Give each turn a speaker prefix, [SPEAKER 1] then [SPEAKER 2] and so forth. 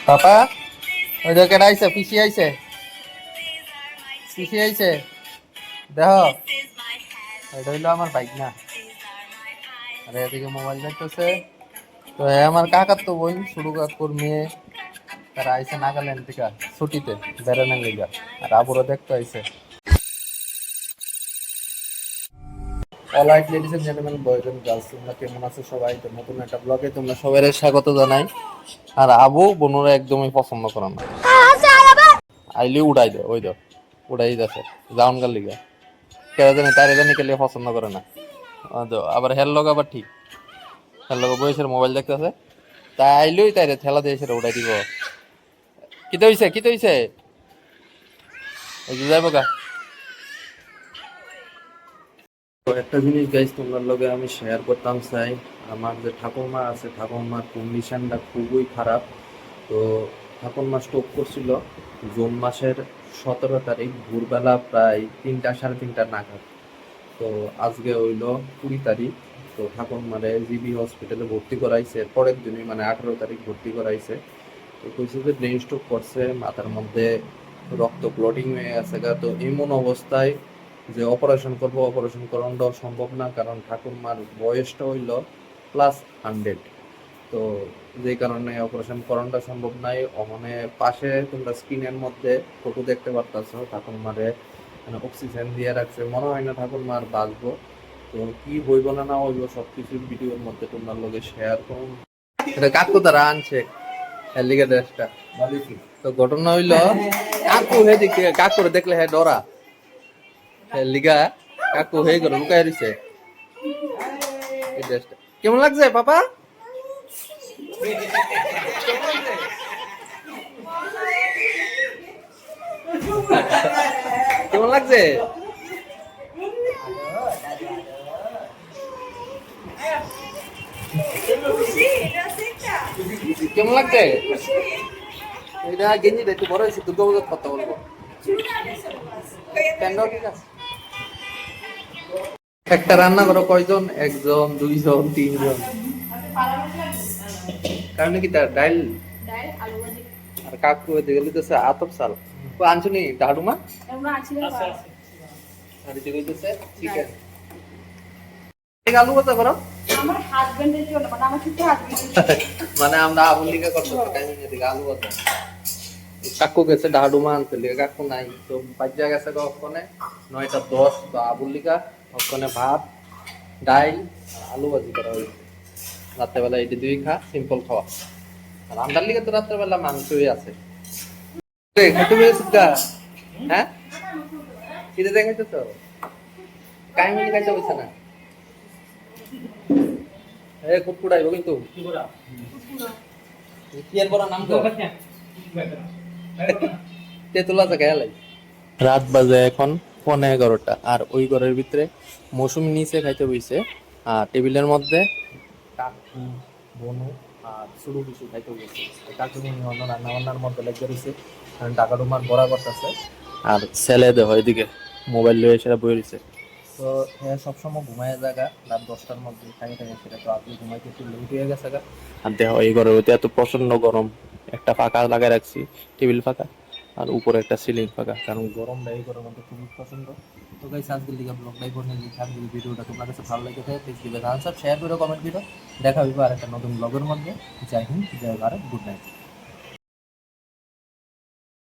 [SPEAKER 1] পাপা ওই যে কেডা আইছে পিসি আইছে পিসি আইছে দেখো এটা হইলো আমার বাইক না আরে এদিকে মোবাইল দেখতেছে তো আমার কাকার তো বোন শুরু কাকুর মেয়ে তারা আইছে নাগাল্যান্ড থেকে ছুটিতে বেড়ানোর লিগা আর আবুরা দেখতে আইছে alright ladies and gentleman boys and girls তোমরা কেমন আছো সবাই তো নতুন একটা ব্লগে তোমরা সবাই স্বাগত জানাই আর আবু বনুরা একদমই পছন্দ করে না আইলি উড়াই দে ওই দো উড়াই যাচ্ছে জাউন গাল লিগা কেউ জানি তার জানি কেলে পছন্দ করে না আবার হেল লোক আবার ঠিক হেল লোক বয়সের মোবাইল দেখতেছে তাই আইলই তাই রে ঠেলা দিয়ে সেটা উড়াই দিব কি তো হইছে ওই যে যাইব গা তো একটা জিনিস গাইস তোমার লগে আমি শেয়ার করতাম চাই আমার যে ঠাকুরমা আছে ঠাকুরমার কন্ডিশনটা খুবই খারাপ তো ঠাকুরমা স্ট্রোক করছিল জুন মাসের 17 তারিখ ভোরবেলা প্রায় 3টা সাড়ে 3টা নাগাদ তো আজকে হইলো 20 তারিখ তো ঠাকুরমারে জিবি হসপিটালে ভর্তি করাইছে পরের দিনই মানে 18 তারিখ ভর্তি করাইছে তো কইছে যে ব্রেন স্ট্রোক করছে মাথার মধ্যে রক্ত ক্লটিং হয়ে গেছে তো এমন অবস্থায় যে অপারেশন করানোটাও সম্ভব না কারণ ঠাকুরমার বয়সটা হইল +100 তো যে কারণে অপারেশন করানোটা সম্ভব নাই ওখানে পাশে তোমরা স্ক্রিনের মধ্যে ফটো দেখতে পারতাছো ঠাকুরমারে মানে অক্সিজেন দিয়ে রাখছে মনে হয় না ঠাকুরমার বাঁচবো তো কি হইব না না হইব সবকিছু ভিডিওর মধ্যে তোমার লগে শেয়ার করুন এটা কাকু তারা আনছে এলিগা ড্রেসটা তো ঘটনা হইল কাকু হে দিকে কাকুরে দেখলে হে ডরা লিগা কাকু হয়ে গেল লুকাই রইছে এই ড্রেসটা কেমন লাগছে পাপা কেমন লাগছে কেমন লাগছে এটা গেঞ্জিটা একটু বড় হয়েছে দুর্গা পুজোর কথা বলবো প্যান্ডাও ঠিক আছে একটা রান্না করো কয়জন একজন দুইজন তিনজন কারণ কি তার ডাইল আর কাকু দেখলি তো আতপ সাল ও আনছনি ডাডুমা আর এটা কইতেছে চিকেন এই আলু কত করো
[SPEAKER 2] আমার হাজবেন্ডের জন্য মানে আমার ছোট হাজবেন্ডের
[SPEAKER 1] মানে আমরা আবুল লিগা করতে টাইমিং এদিকে আলু কত কাকু গেছে ডাডুমা আনতে লিগা কাকু নাই তো বাজ্জা গেছে কখনে 9:10 তো আবুল লিগা কখনে ভাত ডাইল আর আলু ভাজি করা হয়েছে রাত্রেবেলা এটি দুই খা সিম্পল খাওয়া আর আমদার লিগে তো রাত্রেবেলা মাংসই আছে খাইতে পেরেছিস গা হ্যাঁ খিদে দেখাইতে তো কাহিনী খাইতে হয়েছে না কুটকুটাইব কিন্তু কি এর বড় নাম তো তেতুলা থেকে এলাই রাত বাজে এখন 11:15 আর ওই ঘরের ভিতরে মৌসুমি নিচে খাইতে বইছে আর টেবিলের মধ্যে কাকু বনু আর শুরু কিছু খাইতে বইছে কাকু অন্য রান্না বান্নার মধ্যে লেগে রয়েছে কারণ টাকা ডুমার বড়া করতেছে আর ছেলে দেহ এদিকে মোবাইল লয়ে সেটা বই রয়েছে তো হ্যাঁ সবসময় ঘুমায় জায়গা রাত 10টার মধ্যে থাকে সেটা তো আপনি ঘুমাইতে একটু লেট হয়ে গেছে আর দেহ এই ঘরের ভিতরে এত প্রচন্ড গরম একটা ফাঁকা লাগাই রাখছি টেবিল ফাঁকা আর উপরে একটা সিলিং ফাঁকা কারণ গরমটা এই গরমের মধ্যে খুবই পছন্দ তো গাইস আজকের লিগা ব্লগটাই করে নিয়ে থাকবে ভিডিওটা তোমার কাছে ভালো লেগে থাকে প্লিজ দিবে শেয়ার করে কমেন্ট করো দেখা হইবে আর একটা নতুন ব্লগের মধ্যে জয় হিন্দ জয় ভারত গুড নাইট